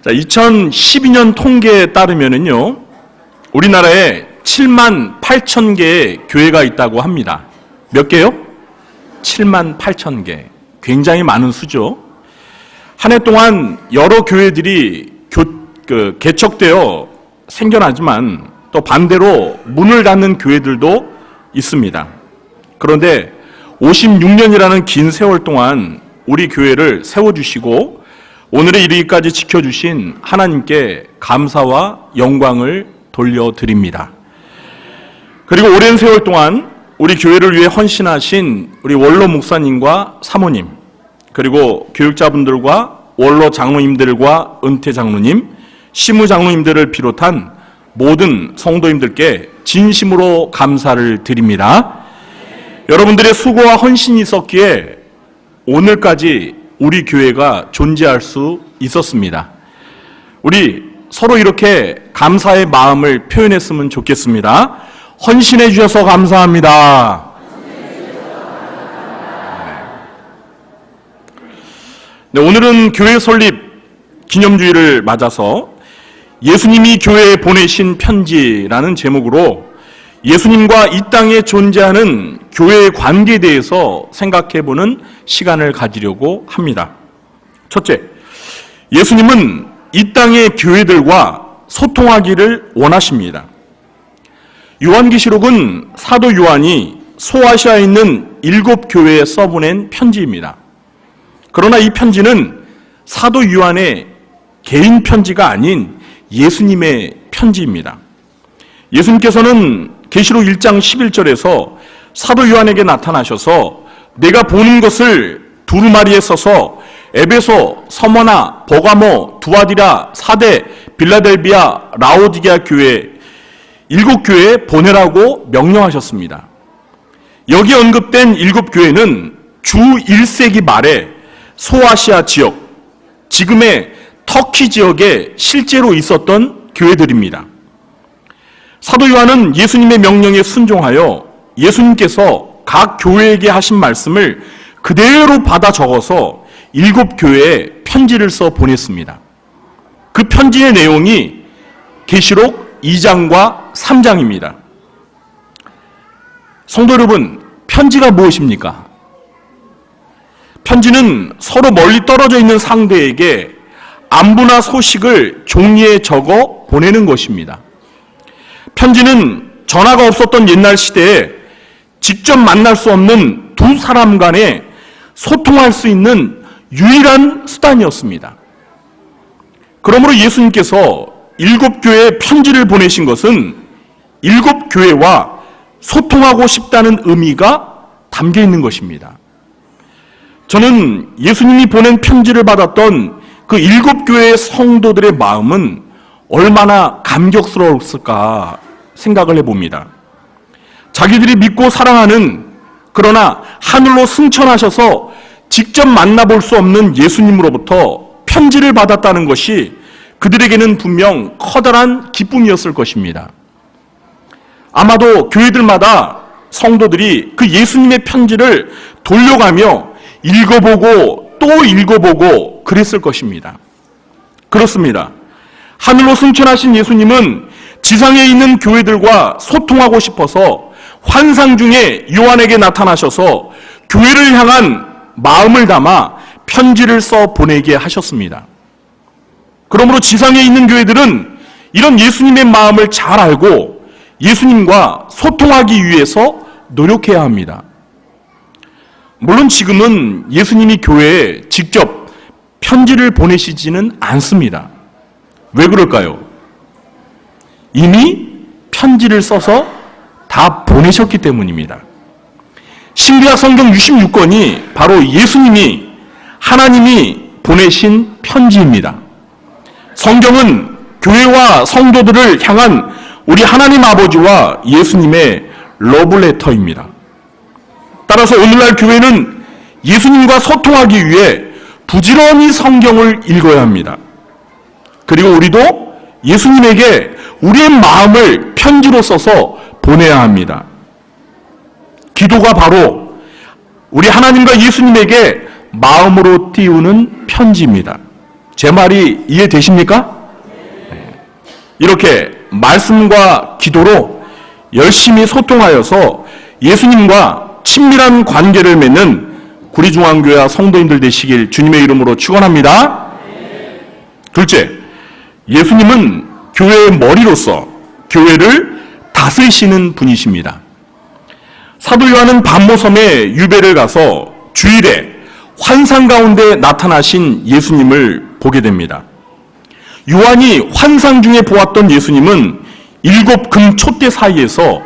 자, 2012년 통계에 따르면은요, 우리나라에 7만 8천 개의 교회가 있다고 합니다. 몇 개요? 7만 8천 개. 굉장히 많은 수죠. 한 해 동안 여러 교회들이 개척되어 생겨나지만 또 반대로 문을 닫는 교회들도 있습니다. 그런데 56년이라는 긴 세월 동안 우리 교회를 세워주시고 오늘에 이르기까지 지켜주신 하나님께 감사와 영광을 돌려드립니다. 그리고 오랜 세월 동안 우리 교회를 위해 헌신하신 우리 원로 목사님과 사모님, 그리고 교육자분들과 원로 장로님들과 은퇴 장로님, 시무 장로님들을 비롯한 모든 성도님들께 진심으로 감사를 드립니다. 여러분들의 수고와 헌신이 있었기에 오늘까지 우리 교회가 존재할 수 있었습니다. 우리 서로 이렇게 감사의 마음을 표현했으면 좋겠습니다. 헌신해 주셔서 감사합니다. 네, 오늘은 교회 설립 기념주일을 맞아서 예수님이 교회에 보내신 편지라는 제목으로 예수님과 이 땅에 존재하는 교회의 관계에 대해서 생각해보는 시간을 가지려고 합니다. 첫째, 예수님은 이 땅의 교회들과 소통하기를 원하십니다. 요한계시록은 사도 요한이 소아시아에 있는 7교회에 써보낸 편지입니다. 그러나 이 편지는 사도 요한의 개인 편지가 아닌 예수님의 편지입니다. 예수님께서는 계시록 1장 11절에서 사도 요한에게 나타나셔서 내가 보는 것을 두루마리에 써서 에베소, 서머나, 버가모, 두아디라, 사대, 빌라델비아, 라오디게아 교회 7교회에 보내라고 명령하셨습니다. 여기 언급된 7교회는 주 1세기 말에 소아시아 지역, 지금의 터키 지역에 실제로 있었던 교회들입니다. 사도 요한은 예수님의 명령에 순종하여 예수님께서 각 교회에게 하신 말씀을 그대로 받아 적어서 7교회에 편지를 써 보냈습니다. 그 편지의 내용이 계시록 2장과 3장입니다. 성도 여러분, 편지가 무엇입니까? 편지는 서로 멀리 떨어져 있는 상대에게 안부나 소식을 종이에 적어 보내는 것입니다. 편지는 전화가 없었던 옛날 시대에 직접 만날 수 없는 두 사람 간에 소통할 수 있는 유일한 수단이었습니다. 그러므로 예수님께서 7교회에 편지를 보내신 것은 7교회와 소통하고 싶다는 의미가 담겨 있는 것입니다. 저는 예수님이 보낸 편지를 받았던 그 7교회의 성도들의 마음은 얼마나 감격스러웠을까 생각을 해봅니다. 자기들이 믿고 사랑하는, 그러나 하늘로 승천하셔서 직접 만나볼 수 없는 예수님으로부터 편지를 받았다는 것이 그들에게는 분명 커다란 기쁨이었을 것입니다. 아마도 교회들마다 성도들이 그 예수님의 편지를 돌려가며 읽어보고 또 읽어보고 그랬을 것입니다. 그렇습니다. 하늘로 승천하신 예수님은 지상에 있는 교회들과 소통하고 싶어서 환상 중에 요한에게 나타나셔서 교회를 향한 마음을 담아 편지를 써 보내게 하셨습니다. 그러므로 지상에 있는 교회들은 이런 예수님의 마음을 잘 알고 예수님과 소통하기 위해서 노력해야 합니다. 물론 지금은 예수님이 교회에 직접 편지를 보내시지는 않습니다. 왜 그럴까요? 이미 편지를 써서 다 보내셨기 때문입니다. 신구약 성경 66권이 바로 예수님이, 하나님이 보내신 편지입니다. 성경은 교회와 성도들을 향한 우리 하나님 아버지와 예수님의 러브레터입니다. 따라서 오늘날 교회는 예수님과 소통하기 위해 부지런히 성경을 읽어야 합니다. 그리고 우리도 예수님에게 우리의 마음을 편지로 써서 보내야 합니다. 기도가 바로 우리 하나님과 예수님에게 마음으로 띄우는 편지입니다. 제 말이 이해되십니까? 이렇게 말씀과 기도로 열심히 소통하여서 예수님과 친밀한 관계를 맺는 구리중앙교회 성도님들 되시길 주님의 이름으로 축원합니다. 둘째, 예수님은 교회의 머리로서 교회를 다스리시는 분이십니다. 사도 요한은 반모섬에 유배를 가서 주일에 환상 가운데 나타나신 예수님을 보게 됩니다. 요한이 환상 중에 보았던 예수님은 7 금촛대 사이에서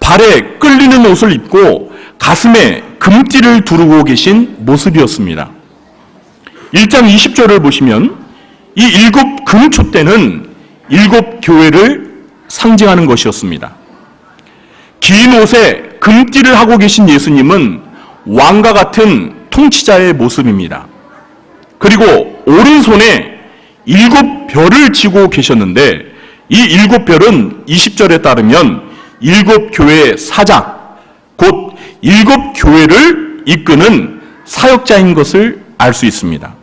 발에 끌리는 옷을 입고 가슴에 금띠를 두르고 계신 모습이었습니다. 1장 20절을 보시면 이 7 금촛대는 7 교회를 상징하는 것이었습니다. 긴 옷에 금띠를 하고 계신 예수님은 왕과 같은 통치자의 모습입니다. 그리고 오른손에 7 별을 쥐고 계셨는데 이 7 별은 20절에 따르면 7 교회의 사장, 곧 7 교회를 이끄는 사역자인 것을 알 수 있습니다.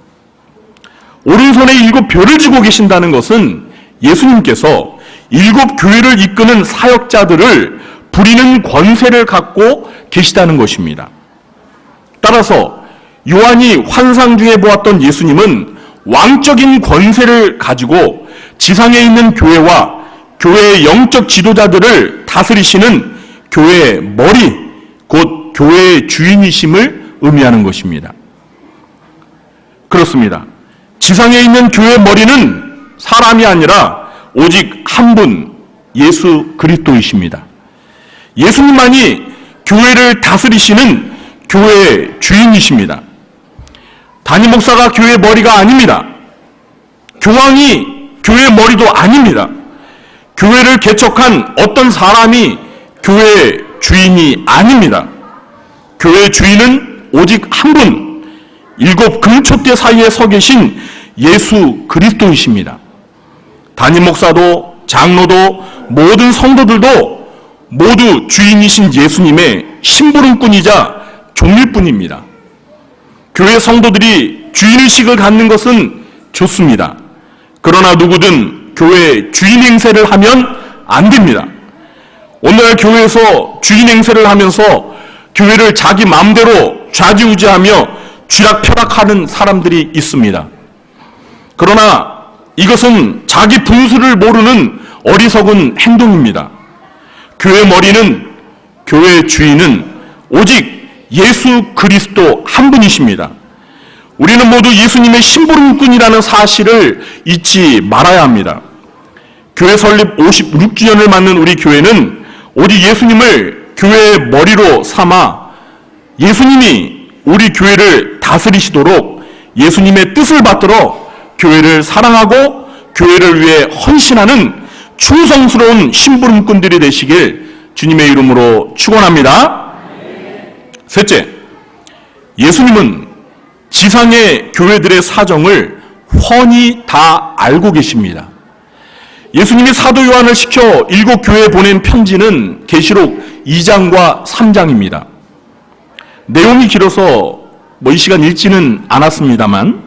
오른손에 7 별을 쥐고 계신다는 것은 예수님께서 7 교회를 이끄는 사역자들을 부리는 권세를 갖고 계시다는 것입니다. 따라서 요한이 환상 중에 보았던 예수님은 왕적인 권세를 가지고 지상에 있는 교회와 교회의 영적 지도자들을 다스리시는 교회의 머리, 곧 교회의 주인이심을 의미하는 것입니다. 그렇습니다. 지상에 있는 교회의 머리는 사람이 아니라 오직 한 분, 예수 그리스도이십니다. 예수님만이 교회를 다스리시는 교회의 주인이십니다. 담임 목사가 교회의 머리가 아닙니다. 교황이 교회의 머리도 아닙니다. 교회를 개척한 어떤 사람이 교회의 주인이 아닙니다. 교회의 주인은 오직 한 분, 7 금촛대 사이에 서 계신 예수 그리스도이십니다. 담임 목사도 장로도 모든 성도들도 모두 주인이신 예수님의 심부름꾼이자 종일 뿐입니다. 교회 성도들이 주인의식을 갖는 것은 좋습니다. 그러나 누구든 교회 주인 행세를 하면 안 됩니다. 오늘날 교회에서 주인 행세를 하면서 교회를 자기 마음대로 좌지우지하며 쥐락펴락하는 사람들이 있습니다. 그러나 이것은 자기 분수를 모르는 어리석은 행동입니다. 교회 머리는, 교회의 주인은 오직 예수 그리스도 한 분이십니다. 우리는 모두 예수님의 심부름꾼이라는 사실을 잊지 말아야 합니다. 교회 설립 56주년을 맞는 우리 교회는 오직 예수님을 교회의 머리로 삼아 예수님이 우리 교회를 다스리시도록 예수님의 뜻을 받들어 교회를 사랑하고 교회를 위해 헌신하는 충성스러운 심부름꾼들이 되시길 주님의 이름으로 축원합니다. 셋째, 예수님은 지상의 교회들의 사정을 훤히 다 알고 계십니다. 예수님이 사도 요한을 시켜 7 교회에 보낸 편지는 계시록 2장과 3장입니다. 내용이 길어서 이 시간 읽지는 않았습니다만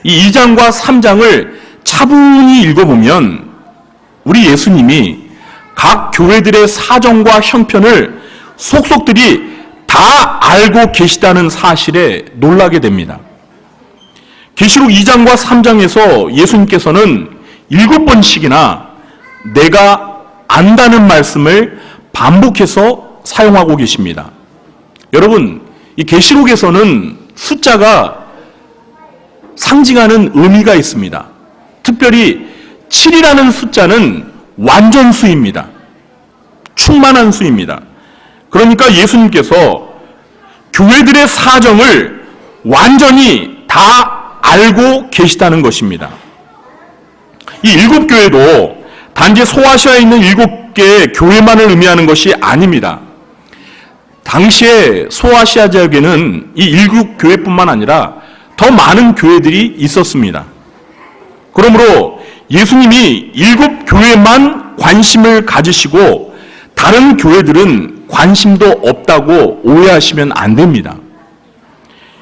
이 2장과 3장을 차분히 읽어보면 우리 예수님이 각 교회들의 사정과 형편을 속속들이 다 알고 계시다는 사실에 놀라게 됩니다. 계시록 2장과 3장에서 예수님께서는 7번씩이나 내가 안다는 말씀을 반복해서 사용하고 계십니다. 여러분, 이 계시록에서는 숫자가 상징하는 의미가 있습니다. 특별히 7이라는 숫자는 완전수입니다. 충만한 수입니다. 그러니까 예수님께서 교회들의 사정을 완전히 다 알고 계시다는 것입니다. 이 7 교회도 단지 소아시아에 있는 7개의 교회만을 의미하는 것이 아닙니다. 당시에 소아시아 지역에는 이 7 교회뿐만 아니라 더 많은 교회들이 있었습니다. 그러므로 예수님이 7 교회만 관심을 가지시고 다른 교회들은 관심도 없다고 오해하시면 안 됩니다.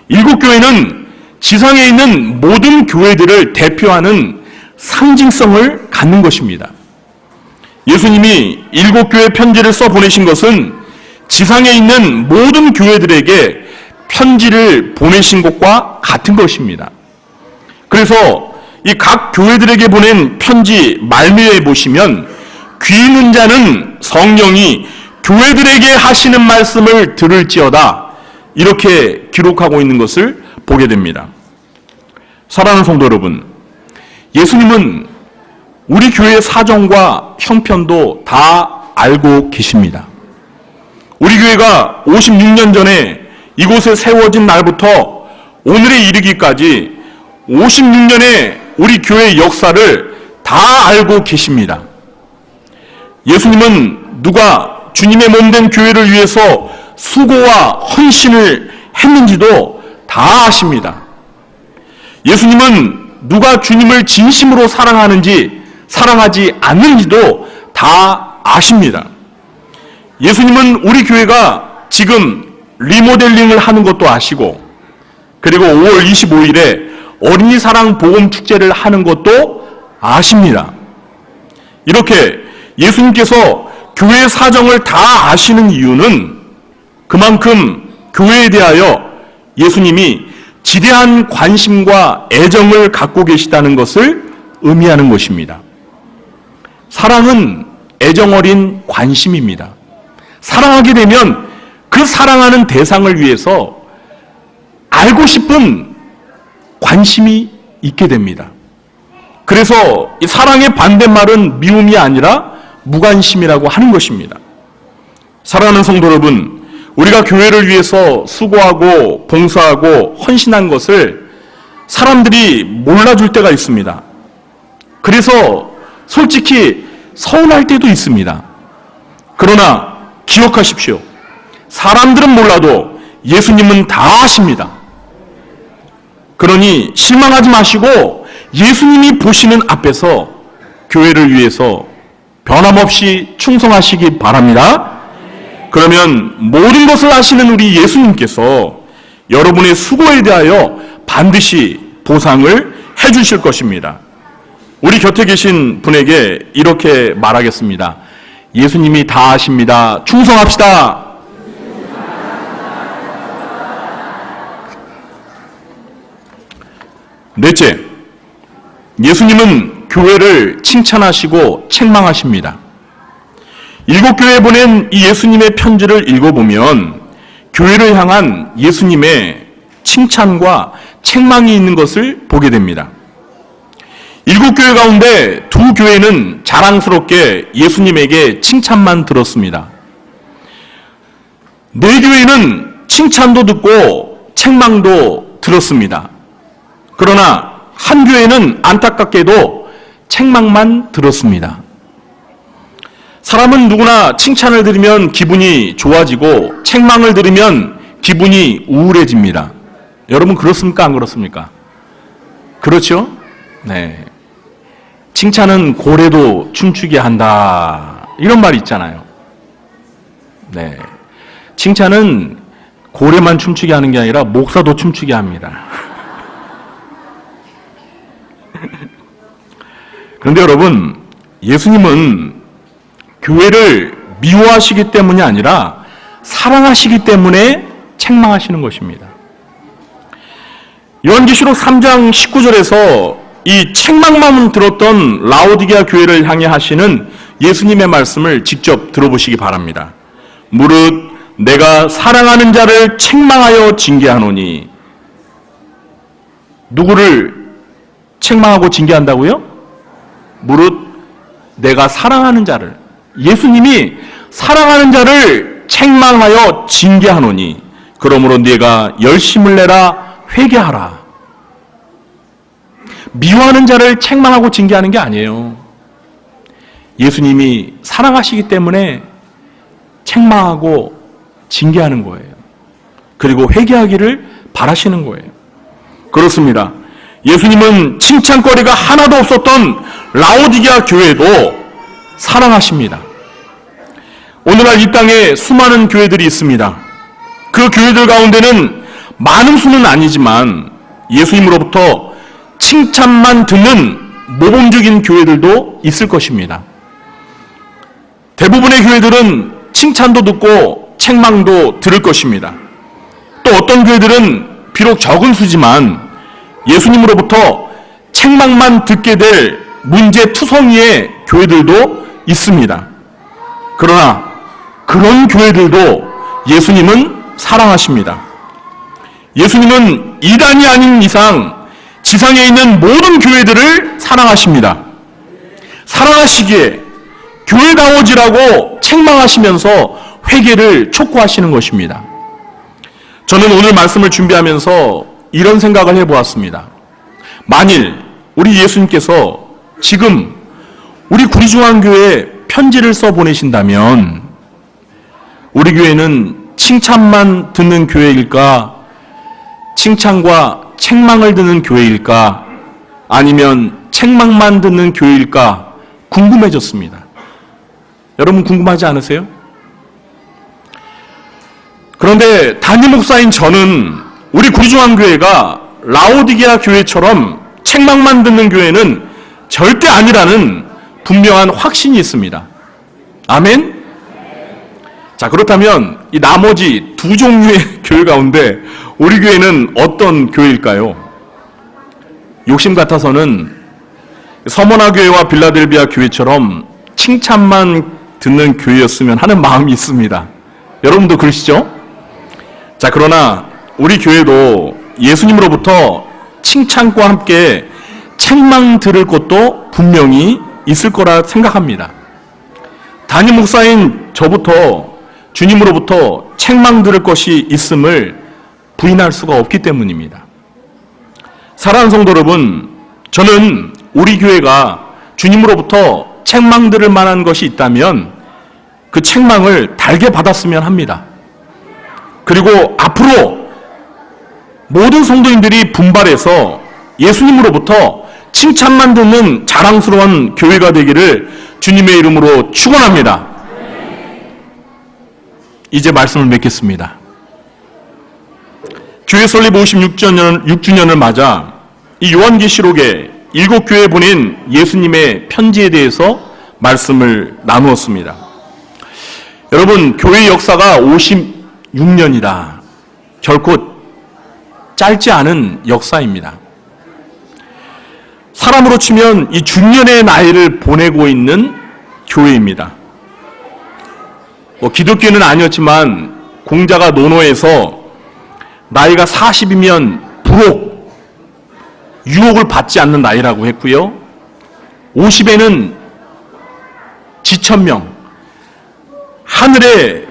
7 교회는 지상에 있는 모든 교회들을 대표하는 상징성을 갖는 것입니다. 예수님이 7교회 편지를 써 보내신 것은 지상에 있는 모든 교회들에게 편지를 보내신 것과 같은 것입니다. 그래서 이 각 교회들에게 보낸 편지 말미에 보시면 귀 있는 자는 성령이 교회들에게 하시는 말씀을 들을지어다 이렇게 기록하고 있는 것을 보게 됩니다. 사랑하는 성도 여러분, 예수님은 우리 교회의 사정과 형편도 다 알고 계십니다. 우리 교회가 56년 전에 이곳에 세워진 날부터 오늘에 이르기까지 56년의 우리 교회의 역사를 다 알고 계십니다. 예수님은 누가 주님의 몸된 교회를 위해서 수고와 헌신을 했는지도 다 아십니다. 예수님은 누가 주님을 진심으로 사랑하는지 사랑하지 않는지도 다 아십니다. 예수님은 우리 교회가 지금 리모델링을 하는 것도 아시고, 그리고 5월 25일에 어린이 사랑 복음 축제를 하는 것도 아십니다. 이렇게 예수님께서 교회 사정을 다 아시는 이유는 그만큼 교회에 대하여 예수님이 지대한 관심과 애정을 갖고 계시다는 것을 의미하는 것입니다. 사랑은 애정 어린 관심입니다. 사랑하게 되면 그 사랑하는 대상을 위해서 알고 싶은 관심이 있게 됩니다. 그래서 이 사랑의 반대말은 미움이 아니라 무관심이라고 하는 것입니다. 사랑하는 성도 여러분, 우리가 교회를 위해서 수고하고 봉사하고 헌신한 것을 사람들이 몰라줄 때가 있습니다. 그래서 솔직히 서운할 때도 있습니다. 그러나 기억하십시오. 사람들은 몰라도 예수님은 다 아십니다. 그러니 실망하지 마시고 예수님이 보시는 앞에서 교회를 위해서 변함없이 충성하시기 바랍니다. 그러면 모든 것을 아시는 우리 예수님께서 여러분의 수고에 대하여 반드시 보상을 해주실 것입니다. 우리 곁에 계신 분에게 이렇게 말하겠습니다. 예수님이 다 아십니다. 충성합시다. 넷째, 예수님은 교회를 칭찬하시고 책망하십니다. 7교회에 보낸 이 예수님의 편지를 읽어보면 교회를 향한 예수님의 칭찬과 책망이 있는 것을 보게 됩니다. 7교회 가운데 2교회는 자랑스럽게 예수님에게 칭찬만 들었습니다. 4교회는 칭찬도 듣고 책망도 들었습니다. 그러나 한 교회는 안타깝게도 책망만 들었습니다. 사람은 누구나 칭찬을 들으면 기분이 좋아지고 책망을 들으면 기분이 우울해집니다. 여러분 그렇습니까? 안 그렇습니까? 그렇죠? 네. 칭찬은 고래도 춤추게 한다. 이런 말이 있잖아요. 네. 칭찬은 고래만 춤추게 하는 게 아니라 목사도 춤추게 합니다. 그런데 여러분, 예수님은 교회를 미워하시기 때문이 아니라 사랑하시기 때문에 책망하시는 것입니다. 요한계시록 3장 19절에서 이 책망만 들었던 라오디게아 교회를 향해 하시는 예수님의 말씀을 직접 들어보시기 바랍니다. 무릇 내가 사랑하는 자를 책망하여 징계하노니. 누구를 책망하고 징계한다고요? 무릇 내가 사랑하는 자를, 예수님이 사랑하는 자를 책망하여 징계하노니 그러므로 네가 열심을 내라 회개하라. 미워하는 자를 책망하고 징계하는 게 아니에요. 예수님이 사랑하시기 때문에 책망하고 징계하는 거예요. 그리고 회개하기를 바라시는 거예요. 그렇습니다. 예수님은 칭찬거리가 하나도 없었던 라오디게아 교회도 사랑하십니다. 오늘날 이 땅에 수많은 교회들이 있습니다. 그 교회들 가운데는 많은 수는 아니지만 예수님으로부터 칭찬만 듣는 모범적인 교회들도 있을 것입니다. 대부분의 교회들은 칭찬도 듣고 책망도 들을 것입니다. 또 어떤 교회들은 비록 적은 수지만 예수님으로부터 책망만 듣게 될 문제투성이의 교회들도 있습니다. 그러나 그런 교회들도 예수님은 사랑하십니다. 예수님은 이단이 아닌 이상 지상에 있는 모든 교회들을 사랑하십니다. 사랑하시기에 교회다워지라고 책망하시면서 회개를 촉구하시는 것입니다. 저는 오늘 말씀을 준비하면서 이런 생각을 해보았습니다. 만일 우리 예수님께서 지금 우리 구리중앙교회에 편지를 써보내신다면 우리 교회는 칭찬만 듣는 교회일까? 칭찬과 책망을 듣는 교회일까? 아니면 책망만 듣는 교회일까? 궁금해졌습니다. 여러분 궁금하지 않으세요? 그런데 담임 목사인 저는 우리 구리중앙교회가 라오디게아 교회처럼 책망만 듣는 교회는 절대 아니라는 분명한 확신이 있습니다. 아멘? 자, 그렇다면 이 나머지 두 종류의 교회 가운데 우리 교회는 어떤 교회일까요? 욕심 같아서는 서머나 교회와 빌라델비아 교회처럼 칭찬만 듣는 교회였으면 하는 마음이 있습니다. 여러분도 그러시죠? 자, 그러나 우리 교회도 예수님으로부터 칭찬과 함께 책망 들을 것도 분명히 있을 거라 생각합니다. 담임 목사인 저부터 주님으로부터 책망 들을 것이 있음을 부인할 수가 없기 때문입니다. 사랑하는 성도 여러분, 저는 우리 교회가 주님으로부터 책망 들을 만한 것이 있다면 그 책망을 달게 받았으면 합니다. 그리고 앞으로 모든 성도인들이 분발해서 예수님으로부터 칭찬만 듣는 자랑스러운 교회가 되기를 주님의 이름으로 축원합니다. 이제 말씀을 맺겠습니다. 교회 설립 56주년을 맞아 이 요한계시록에 7교회에 보낸 예수님의 편지에 대해서 말씀을 나누었습니다. 여러분, 교회 역사가 56년이다. 결코 짧지 않은 역사입니다. 사람으로 치면 이 중년의 나이를 보내고 있는 교회입니다. 기독교는 아니었지만 공자가 논어에서 나이가 40이면 부록, 유혹을 받지 않는 나이라고 했고요. 50에는 지천명, 하늘의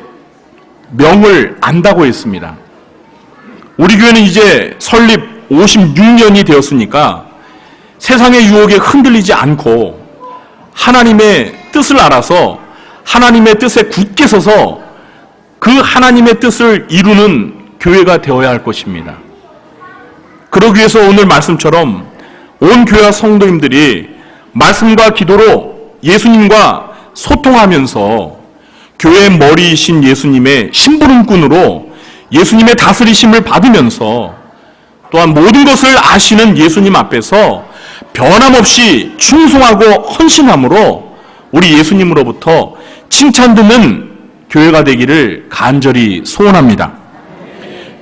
명을 안다고 했습니다. 우리 교회는 이제 설립 56년이 되었으니까 세상의 유혹에 흔들리지 않고 하나님의 뜻을 알아서 하나님의 뜻에 굳게 서서 그 하나님의 뜻을 이루는 교회가 되어야 할 것입니다. 그러기 위해서 오늘 말씀처럼 온 교회와 성도님들이 말씀과 기도로 예수님과 소통하면서 교회의 머리이신 예수님의 심부름꾼으로 예수님의 다스리심을 받으면서 또한 모든 것을 아시는 예수님 앞에서 변함없이 충성하고 헌신함으로 우리 예수님으로부터 칭찬 듣는 교회가 되기를 간절히 소원합니다.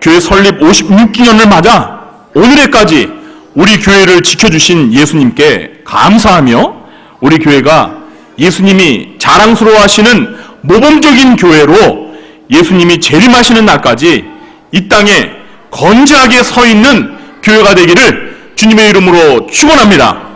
교회 설립 56주년을 맞아 오늘에까지 우리 교회를 지켜주신 예수님께 감사하며 우리 교회가 예수님이 자랑스러워하시는 모범적인 교회로 예수님이 재림하시는 날까지 이 땅에 건재하게 서 있는 교회가 되기를 주님의 이름으로 축원합니다.